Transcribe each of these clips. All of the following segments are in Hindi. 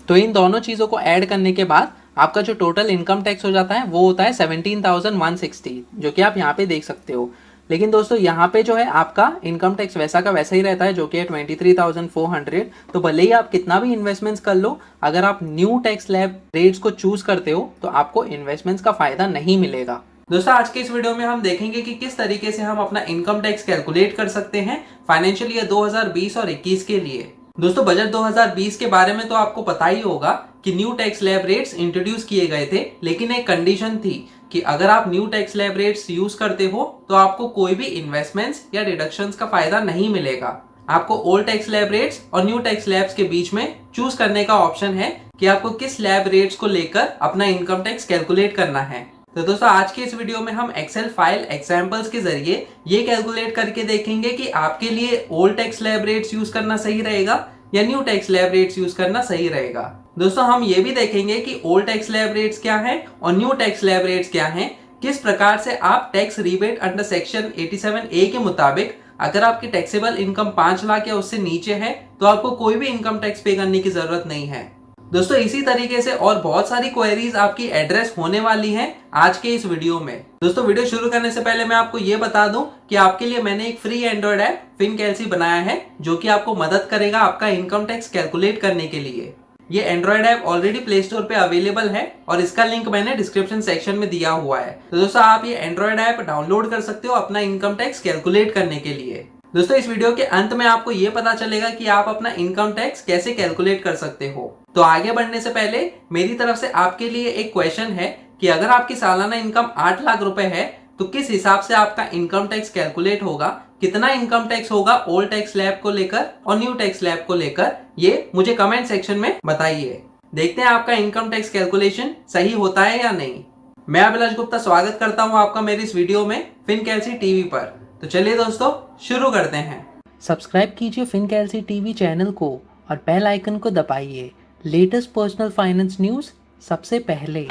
तो इन दोनों चीज़ों को ऐड करने के बाद आपका जो टोटल इनकम टैक्स हो जाता है वो होता है 17,160, जो कि आप यहाँ पे देख सकते हो। लेकिन दोस्तों यहाँ पे जो है आपका इनकम टैक्स वैसा का वैसा ही रहता है, जो कि है 23,400। तो भले ही आप कितना भी इन्वेस्टमेंट्स कर लो, अगर आप न्यू टैक्स स्लैब रेट्स को चूज करते हो तो आपको इन्वेस्टमेंट्स का फायदा नहीं मिलेगा। दोस्तों आज के इस वीडियो में हम देखेंगे कि किस तरीके से हम अपना इनकम टैक्स कैलकुलेट कर सकते हैं फाइनेंशियल ईयर 2020 और 21 के लिए। दोस्तों बजट 2020 के बारे में तो आपको पता ही होगा कि new tax slab rates introduce किए गए थे, लेकिन एक कंडीशन थी कि अगर आप new tax slab rates use करते हो तो आपको कोई भी इन्वेस्टमेंट्स या डिडक्शंस का फायदा नहीं मिलेगा। आपको ओल्ड टैक्स स्लैब रेट्स और न्यू टैक्स स्लैब्स के बीच में चूज करने का ऑप्शन है कि आपको किस स्लैब रेट्स को लेकर अपना इनकम टैक्स कैलकुलेट करना है। तो दोस्तों आज के इस वीडियो में हम एक्सेल फाइल एग्जांपल्स के जरिए ये कैलकुलेट करके देखेंगे कि आपके लिए old tax slab rates use करना सही रहेगा या new tax slab rates use करना सही रहेगा। दोस्तों हम ये भी देखेंगे कि ओल्ड टैक्स स्लैब रेट्स क्या है और न्यू टैक्स स्लैब रेट्स क्या है, किस प्रकार से आप tax rebate under section 87A के मुताबिक अगर आपकी टैक्सेबल इनकम 5 लाख या उससे नीचे है तो आपको कोई भी इनकम टैक्स पे करने की जरूरत नहीं है। दोस्तों इसी तरीके से और बहुत सारी क्वेरीज आपकी एड्रेस होने वाली हैं आज के इस वीडियो में। दोस्तों वीडियो शुरू करने से पहले मैं आपको ये बता दूं कि आपके लिए मैंने एक फ्री एंड्रॉइड ऐप फिनकैल्सी बनाया है, जो कि आपको मदद करेगा आपका इनकम टैक्स कैलकुलेट करने के लिए। ये Android app already play store पे अवेलेबल है और इसका लिंक मैंने डिस्क्रिप्शन सेक्शन में दिया हुआ है। तो दोस्तों आप ये एंड्रॉइड ऐप डाउनलोड कर सकते हो अपना इनकम टैक्स कैलकुलेट करने के लिए। दोस्तों इस वीडियो के अंत में आपको ये पता चलेगा कि आप अपना इनकम टैक्स कैसे कैलकुलेट कर सकते हो। तो आगे बढ़ने से पहले मेरी तरफ से आपके लिए एक क्वेश्चन है कि अगर आपकी सालाना इनकम 8 लाख रुपए है तो किस हिसाब से आपका इनकम टैक्स कैलकुलेट होगा, कितना इनकम टैक्स होगा ओल्ड टैक्स स्लैब को लेकर और न्यू टैक्स स्लैब को लेकर, ये मुझे कमेंट सेक्शन में बताइए। देखते हैं आपका इनकम टैक्स कैलकुलेशन सही होता है या नहीं। मैं अभिलाष गुप्ता स्वागत करता हूं आपका मेरी इस वीडियो में फिनकैल्सी टीवी पर। तो चलिए दोस्तों शुरू करते हैं। सब्सक्राइब कीजिए फिनकैल्सी टीवी चैनल को और बेल आइकन को दबाइए लेटेस्ट पर्सनल फाइनेंस न्यूज़ सबसे पहले।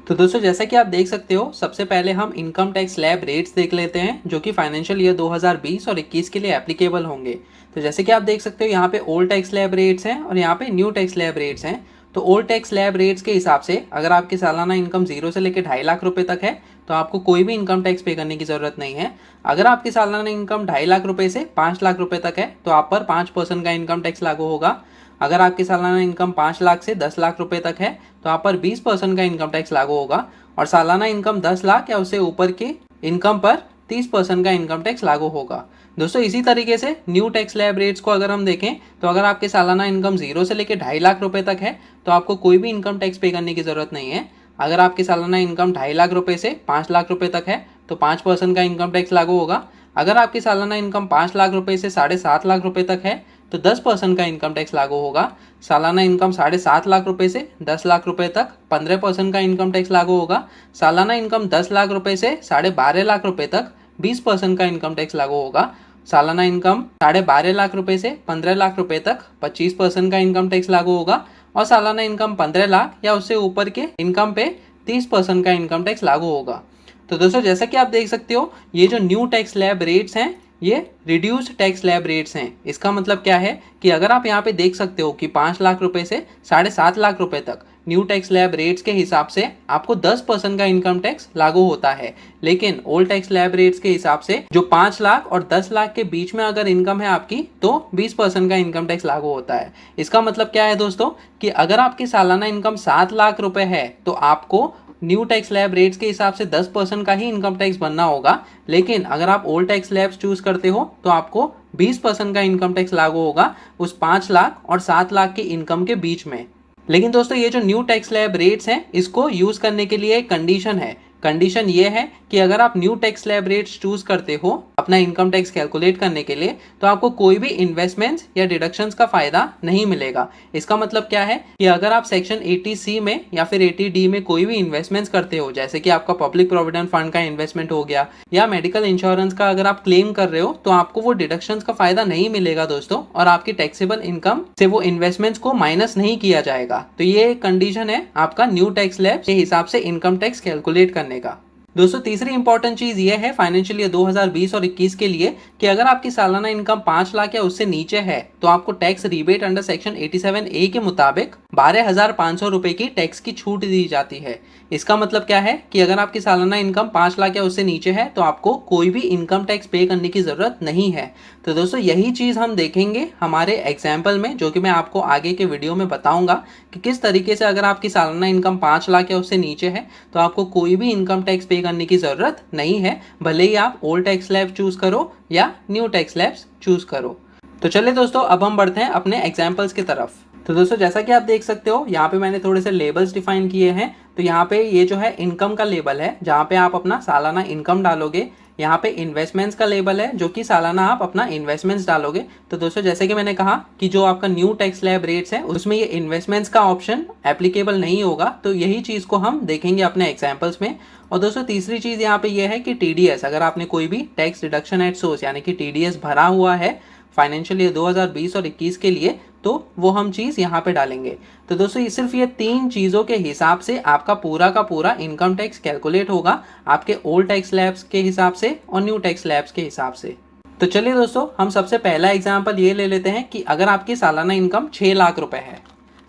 तो दोस्तों जैसा कि आप देख सकते हो, सबसे पहले हम इनकम टैक्स स्लैब रेट्स देख लेते हैं जो कि फाइनेंशियल ईयर 2020 और 21 के लिए एप्लीकेबल होंगे। तो जैसे कि आप देख सकते हो यहाँ पे ओल्ड टैक्स स्लैब रेट्स हैं और यहाँ पे न्यू टैक्स स्लैब रेट्स हैं। तो ओल्ड टैक्स स्लैब रेट्स के हिसाब से अगर आपकी सालाना इनकम 0 से लेकर 2.5 लाख रुपए तक है तो आपको कोई भी इनकम टैक्स पे करने की जरूरत नहीं है। अगर आपकी सालाना इनकम 2.5 लाख रुपए से 5 लाख रुपए तक है तो आप पर 5% का इनकम टैक्स लागू होगा। अगर आपकी सालाना इनकम 5 लाख से 10 लाख रुपए तक है तो आप पर 20% का इनकम टैक्स लागू होगा और सालाना इनकम 10 लाख या उससे ऊपर के इनकम पर 30% का इनकम टैक्स लागू होगा। दोस्तों इसी तरीके से न्यू टैक्स स्लैब रेट्स को अगर हम देखें तो अगर आपके सालाना इनकम 0 से लेकर 2.5 लाख रुपए तक है तो आपको कोई भी इनकम टैक्स पे करने की जरूरत नहीं है। अगर आपकी सालाना इनकम 2.5 लाख रुपए से 5 लाख रुपए तक है तो 5% का इनकम टैक्स लागू होगा। अगर आपकी सालाना इनकम 5 लाख रुपए से 7.5 लाख रुपए तक है तो 10% का इनकम टैक्स लागू होगा। सालाना इनकम 7.5 लाख रुपए से 10 लाख रुपए तक 15% का इनकम टैक्स लागू होगा। सालाना इनकम 10 लाख रुपए से 12.5 लाख रुपए तक 20% का इनकम टैक्स लागू होगा। सालाना इनकम 12.5 लाख रुपए से 15 लाख रुपए तक 25% का इनकम टैक्स लागू होगा और सालाना इनकम 15 लाख या उससे ऊपर के इनकम पे 30% का इनकम टैक्स लागू होगा। तो दोस्तों जैसा कि आप देख सकते हो, ये जो न्यू टैक्स स्लैब रेट्स हैं ये रिड्यूस्ड टैक्स स्लैब रेट्स हैं। इसका मतलब क्या है कि अगर आप यहाँ पे देख सकते हो कि 5 लाख रुपए से 7.5 लाख रुपए तक न्यू टैक्स स्लैब रेट्स के हिसाब से आपको 10% का इनकम टैक्स लागू होता है, लेकिन ओल्ड टैक्स स्लैब रेट्स के हिसाब से जो 5 लाख और 10 लाख के बीच में अगर इनकम है आपकी तो 20% का इनकम टैक्स लागू होता है। इसका मतलब क्या है दोस्तों कि अगर आपकी सालाना इनकम 7 लाख रुपए है तो आपको न्यू टैक्स स्लैब रेट्स के हिसाब से 10% का ही इनकम टैक्स भरना होगा, लेकिन अगर आप ओल्ड टैक्स स्लैब्स चूज करते हो तो आपको 20% का इनकम टैक्स लागू होगा उस 5 लाख और 7 लाख की इनकम के बीच में। लेकिन दोस्तों ये जो न्यू टैक्स स्लैब रेट्स हैं इसको यूज करने के लिए एक कंडीशन है। कंडीशन ये है कि अगर आप new tax slab rates choose करते हो अपना इनकम टैक्स कैलकुलेट करने के लिए तो आपको कोई भी इन्वेस्टमेंट्स या डिडक्शंस का फायदा नहीं मिलेगा। इसका मतलब क्या है कि अगर आप सेक्शन 80C में या फिर 80D में कोई भी इन्वेस्टमेंट्स करते हो, जैसे कि आपका पब्लिक प्रोविडेंट फंड का इन्वेस्टमेंट हो गया या मेडिकल इंश्योरेंस का अगर आप क्लेम कर रहे हो तो आपको वो डिडक्शंस का फायदा नहीं मिलेगा दोस्तों, और आपकी टैक्सेबल इनकम से वो इन्वेस्टमेंट्स को माइनस नहीं किया जाएगा। तो ये एक कंडीशन है आपका न्यू टैक्स स्लैब के हिसाब से इनकम टैक्स कैलकुलेट करने का। दोस्तों तीसरी इंपॉर्टेंट चीज ये है फाइनेंशियल ईयर 2020 और 21 के लिए कि अगर आपकी सालाना इनकम 5 लाख या उससे नीचे है तो आपको tax rebate under section 87A के मुताबिक 12,500 रुपए की टैक्स की छूट दी जाती है। इसका मतलब क्या है कि अगर आपकी सालाना इनकम 5 लाख या उससे नीचे है तो आपको कोई भी इनकम टैक्स पे करने की जरूरत नहीं है। तो दोस्तों यही चीज हम देखेंगे हमारे एग्जाम्पल में, जो कि मैं आपको आगे के वीडियो में बताऊंगा कि किस तरीके से अगर आपकी सालाना इनकम 5 लाख या उससे नीचे है तो आपको कोई भी इनकम टैक्स पे करने की जरूरत नहीं है, भले ही आप ओल्ड टैक्स स्लैब चूज करो या न्यू टैक्स स्लैब चूज करो। तो चलिए दोस्तों अब हम बढ़ते हैं अपने एग्जाम्पल्स की तरफ। तो दोस्तों जैसा कि आप देख सकते हो यहाँ पे मैंने थोड़े से लेबल्स डिफाइन किए हैं। तो यहाँ पे ये जो है इनकम का लेबल है जहाँ पे आप अपना सालाना इनकम डालोगे। यहाँ पे इन्वेस्टमेंट्स का लेबल है जो कि सालाना आप अपना इन्वेस्टमेंट्स डालोगे। तो दोस्तों जैसे कि मैंने कहा कि जो आपका न्यू टैक्स स्लैब रेट्स है उसमें ये इन्वेस्टमेंट्स का ऑप्शन एप्लीकेबल नहीं होगा, तो यही चीज़ को हम देखेंगे अपने एग्जाम्पल्स में। और दोस्तों तीसरी चीज़ यहाँ पे ये है कि TDS, अगर आपने कोई भी टैक्स डिडक्शन एट सोर्स यानी कि TDS भरा हुआ है फाइनेंशियल ईयर 2020 और 21 के लिए, तो वो हम चीज़ यहाँ पे डालेंगे। तो दोस्तों ये सिर्फ ये 3 चीज़ों के हिसाब से आपका पूरा का पूरा इनकम टैक्स कैलकुलेट होगा, आपके ओल्ड टैक्स स्लैब्स के हिसाब से और न्यू टैक्स स्लैब्स के हिसाब से। तो चलिए दोस्तों हम सबसे पहला एग्जाम्पल ये ले लेते हैं कि अगर आपकी सालाना इनकम 6 लाख रुपए है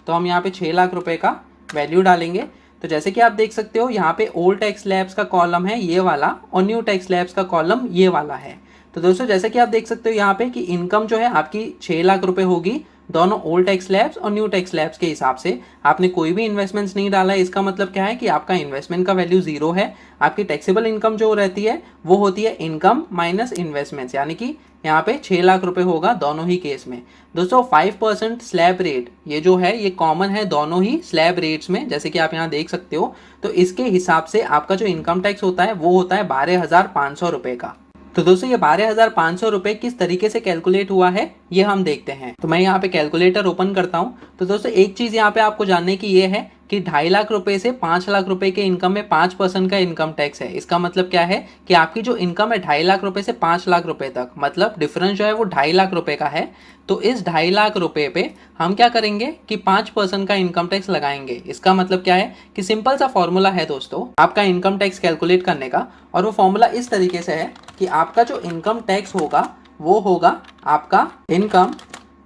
तो हम यहाँ पे 6 लाख रुपए का वैल्यू डालेंगे। तो जैसे कि आप देख सकते हो यहाँ पे ओल्ड टैक्स स्लैब्स का कॉलम है ये वाला और न्यू टैक्स स्लैब्स का कॉलम ये वाला है। तो दोस्तों जैसे कि आप देख सकते हो यहाँ पे कि इनकम जो है आपकी 6 लाख रुपए होगी दोनों ओल्ड टैक्स स्लैब्स और न्यू टैक्स स्लैब्स के हिसाब से। आपने कोई भी इन्वेस्टमेंट्स नहीं डाला है, इसका मतलब क्या है कि आपका इन्वेस्टमेंट का वैल्यू 0 है। आपकी टैक्सेबल इनकम जो रहती है वो होती है इनकम माइनस इन्वेस्टमेंट्स, यानी कि यहाँ पे 6 लाख रुपए होगा दोनों ही केस में। दोस्तों 5% स्लैब रेट ये जो है ये कॉमन है दोनों ही स्लैब रेट्स में, जैसे कि आप यहाँ देख सकते हो। तो इसके हिसाब से आपका जो इनकम टैक्स होता है वो होता है 12,500 रुपए का। तो दोस्तों ये 12,500 रुपए किस तरीके से कैलकुलेट हुआ है ये हम देखते हैं। तो मैं यहाँ पे कैलकुलेटर ओपन करता हूँ। तो दोस्तों एक चीज़ यहाँ पे आपको जानने की ये है कि 2.5 लाख रुपए से 5 लाख रुपए के इनकम में 5% का इनकम टैक्स है। इसका मतलब क्या है कि आपकी जो इनकम है 2.5 लाख रुपए से 5 लाख रुपए तक, मतलब डिफरेंस जो है वो 2.5 लाख रुपए का है। तो इस 2.5 लाख रुपए पे हम क्या करेंगे कि 5% का इनकम टैक्स लगाएंगे। इसका मतलब क्या है कि सिंपल सा फॉर्मूला है दोस्तों आपका इनकम टैक्स कैलकुलेट करने का, और वो फॉर्मूला इस तरीके से है कि आपका जो इनकम टैक्स होगा वो होगा आपका इनकम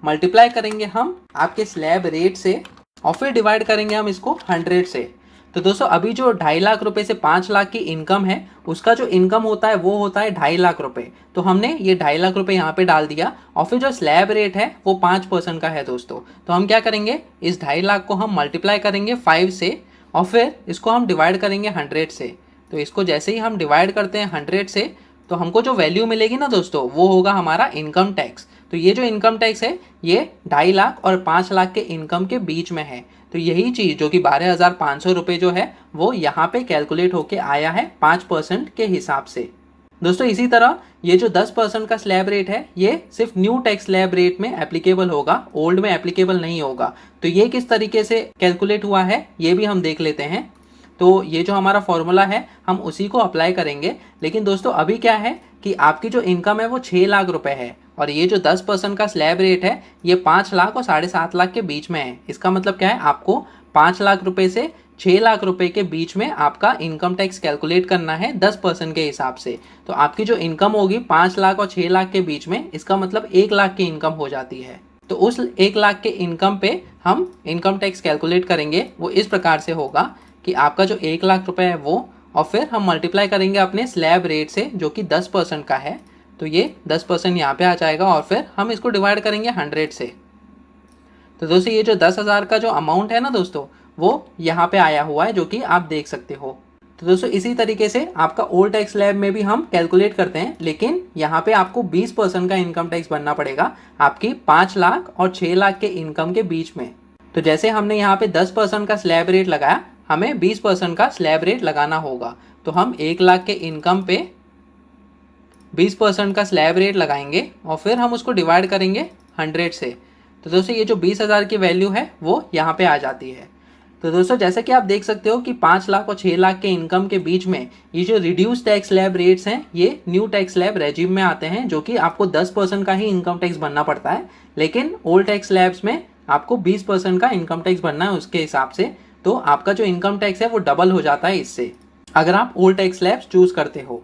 मल्टीप्लाई करेंगे हम आपके स्लैब रेट से और फिर डिवाइड करेंगे हम इसको 100 से। तो दोस्तों अभी जो 2.5 लाख रुपए से 5 लाख की इनकम है उसका जो इनकम होता है वो होता है 2.5 लाख रुपए। तो हमने ये 2.5 लाख रुपए यहाँ पे डाल दिया और फिर जो स्लैब रेट है वो 5% का है दोस्तों। तो हम क्या करेंगे, इस 2.5 लाख को हम मल्टीप्लाई करेंगे 5 से और फिर इसको हम डिवाइड करेंगे 100 से। तो इसको जैसे ही हम डिवाइड करते हैं 100 से तो हमको जो वैल्यू मिलेगी ना दोस्तों वो होगा हमारा इनकम टैक्स। तो ये जो इनकम टैक्स है ये 2.5 लाख और 5 लाख के इनकम के बीच में है। तो यही चीज़ जो कि 12,500 रुपये जो है वो यहाँ पे कैलकुलेट होके आया है 5% के हिसाब से। दोस्तों इसी तरह ये जो 10% का स्लैब रेट है ये सिर्फ न्यू टैक्स स्लैब रेट में एप्लीकेबल होगा, ओल्ड में एप्लीकेबल नहीं होगा। तो ये किस तरीके से कैलकुलेट हुआ है ये भी हम देख लेते हैं। तो ये जो हमारा फॉर्मूला है हम उसी को अप्लाई करेंगे। लेकिन दोस्तों अभी क्या है कि आपकी जो इनकम है वो 6 लाख रुपए है और ये जो 10% का स्लैब रेट है ये 5 लाख और 7.5 लाख के बीच में है। इसका मतलब क्या है, आपको 5 लाख रुपए से 6 लाख रुपए के बीच में आपका इनकम टैक्स कैलकुलेट करना है 10% के हिसाब से। तो आपकी जो इनकम होगी 5 लाख और 6 लाख के बीच में, इसका मतलब 1 लाख की इनकम हो जाती है। तो उस 1 लाख के इनकम पे हम इनकम टैक्स कैलकुलेट करेंगे। वो इस प्रकार से होगा कि आपका जो 1 लाख रुपए है वो, और फिर हम मल्टीप्लाई करेंगे अपने स्लैब रेट से जो कि 10% का है। तो ये 10% यहाँ पे आ जाएगा और फिर हम इसको डिवाइड करेंगे 100 से। तो दोस्तों ये जो 10,000 का जो अमाउंट है ना दोस्तों वो यहाँ पे आया हुआ है जो कि आप देख सकते हो। तो दोस्तों इसी तरीके से आपका ओल्ड टैक्स स्लैब में भी हम कैलकुलेट करते हैं, लेकिन यहाँ पे आपको 20% का इनकम टैक्स भरना पड़ेगा आपकी 5 लाख और 6 लाख के इनकम के बीच में। तो जैसे हमने यहाँ पे 10% का स्लैब रेट लगाया, हमें 20% का स्लैब रेट लगाना होगा। तो हम 1 लाख के इनकम पे 20% का स्लैब रेट लगाएंगे और फिर हम उसको डिवाइड करेंगे 100 से। तो दोस्तों ये जो 20,000 की वैल्यू है वो यहाँ पे आ जाती है। तो दोस्तों जैसे कि आप देख सकते हो कि 5 लाख और 6 लाख के इनकम के बीच में ये जो रिड्यूस टैक्स स्लैब रेट्स हैं ये न्यू टैक्स स्लैब रेजिम में आते हैं, जो कि आपको 10% का ही इनकम टैक्स भरना पड़ता है। लेकिन ओल्ड टैक्स स्लैब्स में आपको 20% का इनकम टैक्स भरना है उसके हिसाब से। तो आपका जो इनकम टैक्स है वो डबल हो जाता है इससे। अगर आप ओल्ड टैक्स स्लैब्स चूज करते हो।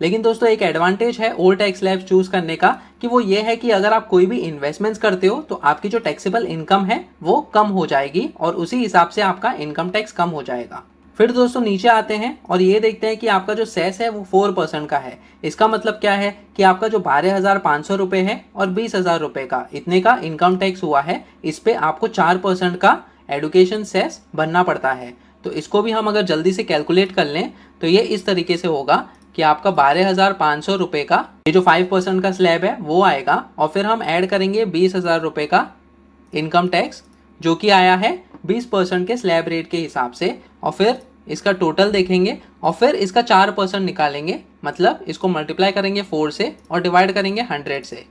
लेकिन दोस्तों एक एडवांटेज है ओल्ड टैक्स स्लैब्स चूज करने का कि वो ये है कि अगर आप कोई भी इन्वेस्टमेंट्स करते हो तो आपकी जो टैक्सेबल इनकम है वो कम हो जाएगी और उसी हिसाब से आपका इनकम टैक्स कम हो जाएगा। फिर दोस्तों नीचे आते हैं और ये देखते हैं कि आपका जो सेस है वो 4% का है। इसका मतलब क्या है कि आपका जो 12,500 रुपये है और 20,000 रुपये का इतने का इनकम टैक्स हुआ है, इस पे आपको 4% का एडुकेशन सेस भरना पड़ता है। तो इसको भी हम अगर जल्दी से कैलकुलेट कर लें तो ये इस तरीके से होगा कि आपका 12,500 रुपये का ये जो 5% का स्लैब है वो आएगा और फिर हम ऐड करेंगे 20,000 रुपये का इनकम टैक्स जो कि आया है 20% के स्लैब रेट के हिसाब से, और फिर इसका टोटल देखेंगे और फिर इसका 4% निकालेंगे, मतलब इसको मल्टीप्लाई करेंगे 4 से और डिवाइड करेंगे 100 से।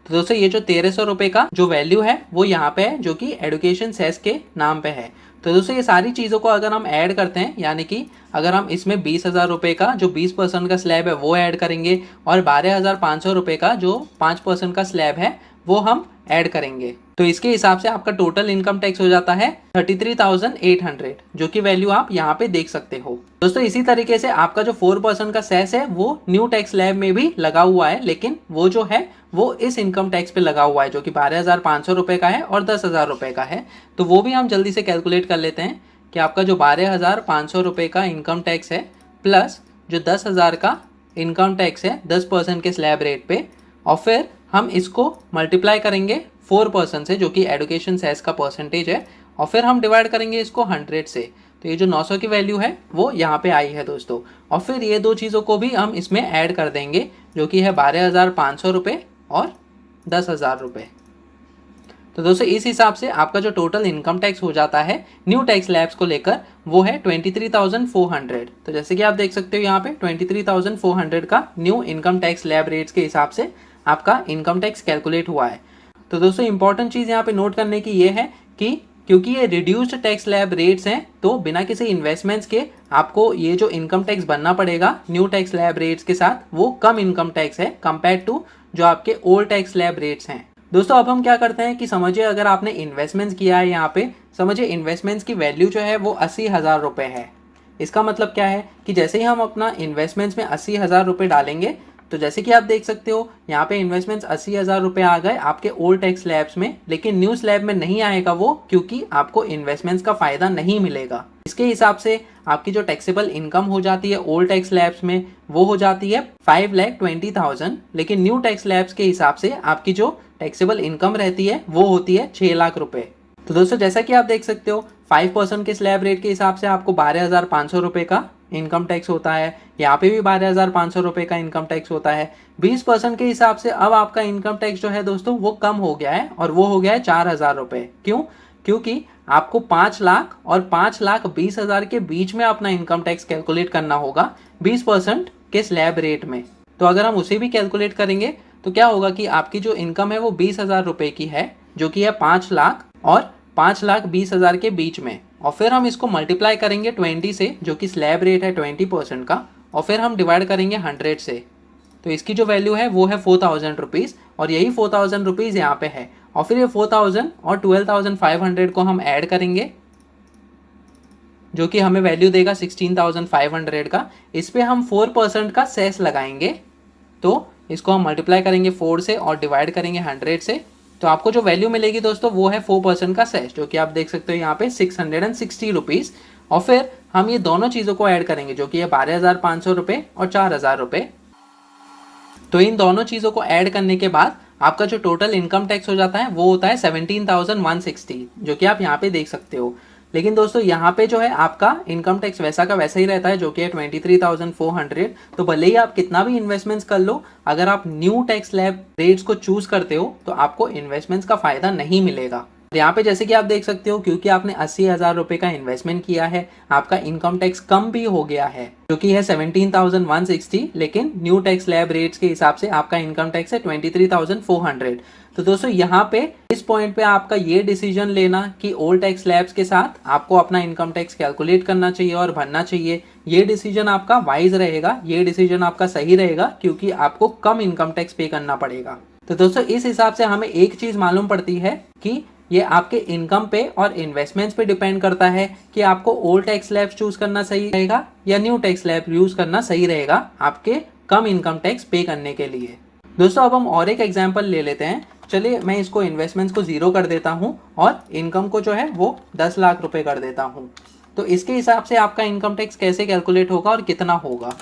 तो दोस्तों ये जो 1,300 रुपये का जो वैल्यू है वो यहाँ पे है जो कि एडुकेशन सेस के नाम पे है। तो दोस्तों ये सारी चीज़ों को अगर हम ऐड करते हैं, यानी कि अगर हम इसमें 20,000 रुपये का जो 20% का स्लैब है वो ऐड करेंगे और 12,500 रुपये का जो 5% का स्लैब है वो हम ऐड करेंगे, तो इसके हिसाब से आपका टोटल इनकम टैक्स हो जाता है 33,800, जो कि वैल्यू आप यहाँ पे देख सकते हो। दोस्तों इसी तरीके से आपका जो 4% का सेस है वो न्यू टैक्स स्लैब में भी लगा हुआ है, लेकिन वो जो है वो इस इनकम टैक्स पे लगा हुआ है जो कि 12,500 रुपये का है और 10,000 रुपये का है। तो वो भी हम जल्दी से कैलकुलेट कर लेते हैं कि आपका जो 12,500 रुपये का इनकम टैक्स है प्लस जो 10,000 का इनकम टैक्स है 10% के स्लैब रेट पे, और फिर हम इसको मल्टीप्लाई करेंगे 4% से जो कि एडुकेशन सेस का परसेंटेज है, और फिर हम डिवाइड करेंगे इसको 100 से। तो ये जो 900 की वैल्यू है वो यहाँ पे आई है दोस्तों, और फिर ये दो चीज़ों को भी हम इसमें ऐड कर देंगे जो कि है 12,500 रुपये और 10,000 रुपये। तो दोस्तों इस हिसाब से आपका जो टोटल इनकम टैक्स हो जाता है न्यू टैक्स स्लैब्स को लेकर वो है 23,400। तो जैसे कि आप देख सकते हो यहाँ पे 23,400 का new income tax slab rates के हिसाब से आपका इनकम टैक्स कैलकुलेट हुआ है। तो दोस्तों इंपॉर्टेंट चीज़ यहाँ पे नोट करने की ये है कि क्योंकि ये रिड्यूस्ड टैक्स स्लैब रेट्स हैं तो बिना किसी इन्वेस्टमेंट्स के आपको ये जो इनकम टैक्स भरना पड़ेगा न्यू टैक्स स्लैब रेट्स के साथ वो कम इनकम टैक्स है कंपेयर टू जो आपके ओल्ड टैक्स स्लैब रेट्स हैं। दोस्तों अब हम क्या करते हैं कि समझिए अगर आपने इन्वेस्टमेंट्स किया है यहाँ पे, समझिए इन्वेस्टमेंट्स की वैल्यू जो है वो 80,000 रुपये है। इसका मतलब क्या है कि जैसे ही हम अपना इन्वेस्टमेंट्स में 80,000 रुपये डालेंगे, तो जैसे कि आप देख सकते हो यहाँ पे इन्वेस्टमेंट्स 80,000 रुपये आ गए आपके ओल्ड टैक्स स्लैब्स में, लेकिन न्यू स्लैब में नहीं आएगा वो, क्योंकि आपको इन्वेस्टमेंट्स का फायदा नहीं मिलेगा। इसके हिसाब से आपकी जो टैक्सेबल इनकम हो जाती है ओल्ड टैक्स स्लैब्स में वो हो जाती है 5,20,000, लेकिन न्यू टैक्स स्लैब्स के हिसाब से आपकी जो टैक्सेबल इनकम रहती है वो होती है 6 लाख रुपए। तो दोस्तों जैसा कि आप देख सकते हो 5% के स्लैब रेट के हिसाब से आपको 12,500 रुपये का इनकम टैक्स होता है, यहाँ पे भी 12,500 रुपये का इनकम टैक्स होता है। 20% के हिसाब से अब आपका इनकम टैक्स जो है दोस्तों वो कम हो गया है और वो हो गया है 4,000 रुपये। क्यों? क्योंकि आपको 5 लाख और 5,20,000 के बीच में अपना इनकम टैक्स कैलकुलेट करना होगा 20% के स्लैब रेट में। तो अगर हम उसे भी कैलकुलेट करेंगे तो क्या होगा कि आपकी जो इनकम है वो 20,000 रुपये की है, जो कि है 5 लाख और 5,20,000 के बीच में, और फिर हम इसको मल्टीप्लाई करेंगे 20 से जो कि स्लैब रेट है 20% का, और फिर हम डिवाइड करेंगे 100 से। तो इसकी जो वैल्यू है वो है 4,000 रुपीज़, और यही 4,000 रुपीज़ यहाँ पे है। और फिर ये 4,000 और 12,500 को हम ऐड करेंगे जो कि हमें वैल्यू देगा 16,500 का। इस पे हम 4% का सेस लगाएंगे, तो इसको हम मल्टीप्लाई करेंगे 4 से और डिवाइड करेंगे 100 से। तो आपको जो वैल्यू मिलेगी दोस्तों वो है 4% का सेस, जो कि आप देख सकते हो यहाँ पे 660 रुपीज़। और फिर हम ये दोनों चीज़ों को ऐड करेंगे जो कि है 12,500 रुपये और 4,000 रुपये। तो इन दोनों चीज़ों को ऐड करने के बाद आपका जो टोटल इनकम टैक्स हो जाता है वो होता है 17,160, जो कि आप यहाँ पे देख सकते हो। लेकिन दोस्तों यहाँ पे जो है आपका इनकम टैक्स वैसा का वैसा ही रहता है जो कि है 23,400। तो भले ही आप कितना भी इन्वेस्टमेंट्स कर लो, अगर आप न्यू टैक्स स्लैब रेट्स को चूज करते हो तो आपको इन्वेस्टमेंट्स का फायदा नहीं मिलेगा। यहाँ पे जैसे कि आप देख सकते हो क्योंकि आपने 80,000 रुपये का इन्वेस्टमेंट किया है, आपका इनकम टैक्स कम भी हो गया है जो कि है 17,160, लेकिन न्यू टैक्स स्लैब रेट्स के हिसाब से आपका इनकम टैक्स है 23,400। तो दोस्तों यहाँ पे इस पॉइंट पे आपका ये डिसीजन लेना कि ओल्ड टैक्स स्लैब्स के साथ आपको अपना इनकम टैक्स कैलकुलेट करना चाहिए और भरना चाहिए, ये डिसीजन आपका वाइज रहेगा, ये डिसीजन आपका सही रहेगा, क्योंकि आपको कम इनकम टैक्स पे करना पड़ेगा। तो दोस्तों इस हिसाब से हमें एक चीज मालूम पड़ती है कि ये आपके इनकम पे और इन्वेस्टमेंट्स पे डिपेंड करता है कि आपको ओल्ड टैक्स स्लैब चूज करना सही रहेगा या न्यू टैक्स स्लैब यूज करना सही रहेगा आपके कम इनकम टैक्स पे करने के लिए। दोस्तों अब हम और एक एग्जांपल ले लेते हैं। चलिए मैं इसको इन्वेस्टमेंट्स को 0 कर देता हूं और इनकम को जो है वो 10 लाख रुपए कर देता हूं। तो इसके हिसाब से आपका इनकम टैक्स कैसे कैलकुलेट होगा और कितना होगा।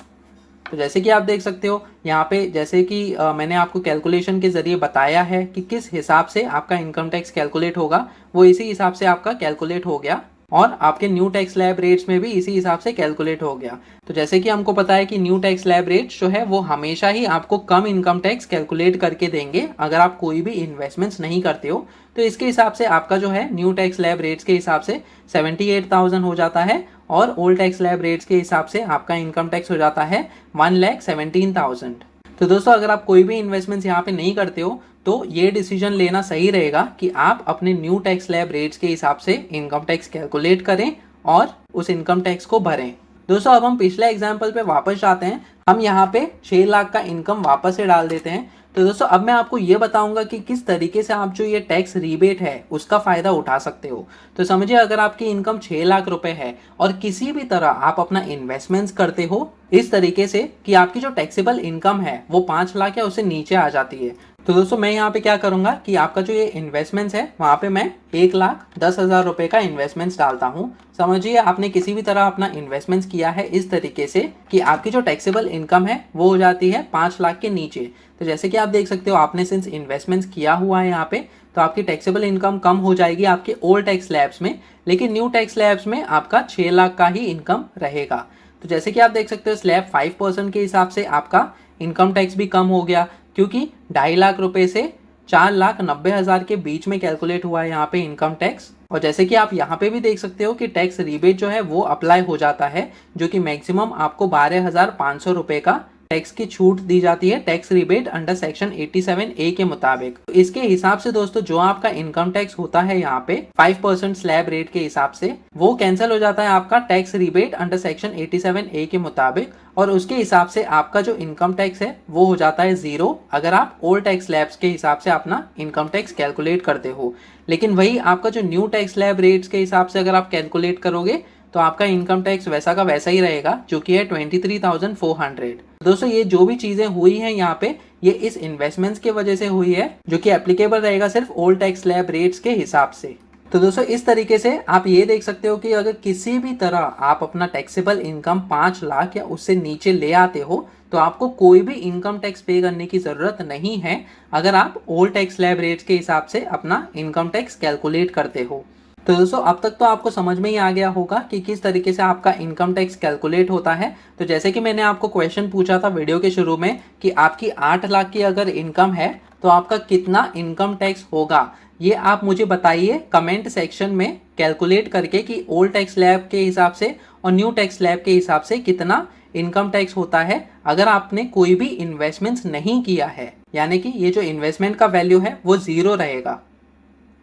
तो जैसे कि आप देख सकते हो यहाँ पे, जैसे कि मैंने आपको कैलकुलेशन के जरिए बताया है कि किस हिसाब से आपका इनकम टैक्स कैलकुलेट होगा, वो इसी हिसाब से आपका कैलकुलेट हो गया और आपके न्यू टैक्स स्लैब रेट्स में भी इसी हिसाब से कैलकुलेट हो गया। तो जैसे कि हमको पता है कि न्यू टैक्स स्लैब रेट्स जो है वो हमेशा ही आपको कम इनकम टैक्स कैलकुलेट करके देंगे अगर आप कोई भी इन्वेस्टमेंट्स नहीं करते हो। तो इसके हिसाब से आपका जो है न्यू टैक्स स्लैब रेट्स के हिसाब से 78,000 हो जाता है और ओल्ड टैक्स स्लैब रेट्स के हिसाब से आपका इनकम टैक्स हो जाता है 1,17,000। तो दोस्तों अगर आप कोई भी इन्वेस्टमेंट्स यहाँ पे नहीं करते हो तो ये डिसीजन लेना सही रहेगा कि आप अपने न्यू टैक्स स्लैब रेट्स के हिसाब से इनकम टैक्स कैलकुलेट करें और उस इनकम टैक्स को भरें। दोस्तों अब हम पिछले एग्जाम्पल पे वापस जाते हैं। हम यहाँ पे 6 लाख का इनकम वापस से डाल देते हैं। तो दोस्तों अब मैं आपको ये बताऊंगा कि किस तरीके से आप जो ये टैक्स रिबेट है उसका फायदा उठा सकते हो। तो समझिए अगर आपकी इनकम 6 लाख रुपए है और किसी भी तरह आप अपना इन्वेस्टमेंट्स करते हो इस तरीके से कि आपकी जो टैक्सेबल इनकम है वो 5 लाख या उससे नीचे आ जाती है, तो दोस्तों मैं यहाँ पे क्या करूंगा कि आपका जो ये इन्वेस्टमेंट्स है वहां पे मैं 1,10,000 रुपए का इन्वेस्टमेंट्स डालता हूँ। समझिए आपने किसी भी तरह अपना इन्वेस्टमेंट्स किया है इस तरीके से कि आपकी जो टैक्सेबल इनकम है वो हो जाती है 5 लाख के नीचे। तो जैसे कि आप देख सकते हो आपने सिंस इन्वेस्टमेंट्स किया हुआ है यहाँ पे, तो आपकी टैक्सेबल इनकम कम हो जाएगी आपके ओल्ड टैक्स स्लैब्स में, लेकिन न्यू टैक्स स्लैब्स में आपका 6 लाख का ही इनकम रहेगा। तो जैसे कि आप देख सकते हो स्लैब 5% के हिसाब से आपका इनकम टैक्स भी कम हो गया क्योंकि 2.5 लाख रुपए से 4,90,000 के बीच में कैलकुलेट हुआ है यहाँ पे इनकम टैक्स। और जैसे कि आप यहाँ पे भी देख सकते हो कि टैक्स रिबेट जो है वो अप्लाई हो जाता है, जो कि मैक्सिमम आपको 12,500 रुपए का टैक्स की छूट दी जाती है tax rebate under section 87A के मुताबिक। तो इसके हिसाब से दोस्तों जो आपका इनकम टैक्स होता है यहाँ पे 5% स्लैब रेट के हिसाब से वो कैंसिल हो जाता है आपका tax rebate under section 87A के मुताबिक, और उसके हिसाब से आपका जो इनकम टैक्स है वो हो जाता है 0 अगर आप ओल्ड टैक्स स्लैब्स के हिसाब से अपना इनकम टैक्स कैलकुलेट करते हो। लेकिन वही आपका जो न्यू टैक्स स्लैब रेट्स के हिसाब से अगर आप कैलकुलेट करोगे तो आपका इनकम टैक्स वैसा का वैसा ही रहेगा जो कि है 23,400। दोस्तों ये जो भी चीजें हुई हैं यहाँ पे ये इस इन्वेस्टमेंट्स की वजह से हुई है जो कि एप्लीकेबल रहेगा सिर्फ ओल्ड टैक्स स्लैब रेट्स के हिसाब से। तो दोस्तों इस तरीके से आप ये देख सकते हो कि अगर किसी भी तरह आप अपना टैक्सेबल इनकम 5 लाख या उससे नीचे ले आते हो तो आपको कोई भी इनकम टैक्स पे करने की जरूरत नहीं है अगर आप ओल्ड टैक्स स्लैब रेट्स के हिसाब से अपना इनकम टैक्स कैलकुलेट करते हो। तो दोस्तों अब तक तो आपको समझ में ही आ गया होगा कि किस तरीके से आपका इनकम टैक्स कैलकुलेट होता है। तो जैसे कि मैंने आपको क्वेश्चन पूछा था वीडियो के शुरू में कि आपकी 8 लाख की अगर इनकम है तो आपका कितना इनकम टैक्स होगा, ये आप मुझे बताइए कमेंट सेक्शन में कैलकुलेट करके कि ओल्ड टैक्स स्लैब के हिसाब से और न्यू टैक्स स्लैब के हिसाब से कितना इनकम टैक्स होता है अगर आपने कोई भी इन्वेस्टमेंट्स नहीं किया है, यानी कि ये जो इन्वेस्टमेंट का वैल्यू है वो 0 रहेगा।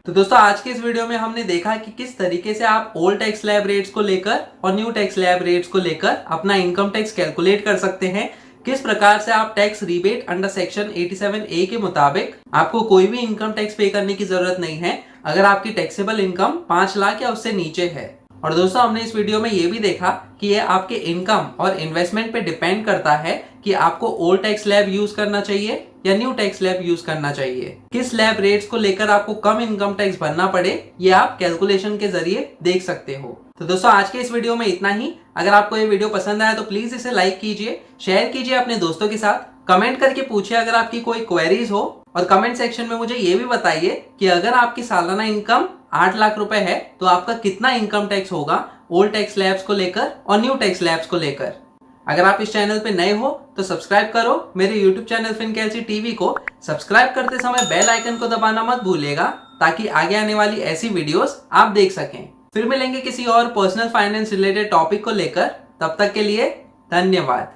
तो दोस्तों आज के इस वीडियो में हमने देखा कि किस तरीके से आप ओल्ड टैक्स स्लैब रेट्स को लेकर और न्यू टैक्स स्लैब रेट्स को लेकर अपना इनकम टैक्स कैलकुलेट कर सकते हैं, किस प्रकार से आप tax rebate under section 87A के मुताबिक आपको कोई भी इनकम टैक्स पे करने की जरूरत नहीं है अगर आपकी टैक्सेबल इनकम 5 लाख या उससे नीचे है। और दोस्तों हमने इस वीडियो में ये भी देखा कि ये आपके इनकम और इन्वेस्टमेंट पे डिपेंड करता है कि आपको ओल्ड टैक्स स्लैब यूज करना चाहिए या न्यू टैक्स स्लैब यूज करना चाहिए। किस स्लैब रेट्स को लेकर आपको कम इनकम टैक्स भरना पड़े ये आप कैलकुलेशन के जरिए देख सकते हो। तो दोस्तों आज के इस वीडियो में इतना ही। अगर आपको ये वीडियो पसंद आया तो प्लीज इसे लाइक कीजिए, शेयर कीजिए अपने दोस्तों के साथ, कमेंट करके पूछिए अगर आपकी कोई क्वेरीज हो, और कमेंट सेक्शन में मुझे ये भी बताइए कि अगर आपकी सालाना इनकम 8 लाख रुपए है तो आपका कितना इनकम टैक्स होगा ओल्ड टैक्स स्लैब्स को लेकर और न्यू टैक्स स्लैब्स को लेकर। अगर आप इस चैनल पे नए हो तो सब्सक्राइब करो मेरे यूट्यूब चैनल फिनकेलसी टीवी को। सब्सक्राइब करते समय बेल आइकन को दबाना मत भूलिएगा ताकि आगे आने वाली ऐसी वीडियोस आप देख सकें। फिर मिलेंगे किसी और पर्सनल फाइनेंस रिलेटेड टॉपिक को लेकर, तब तक के लिए धन्यवाद।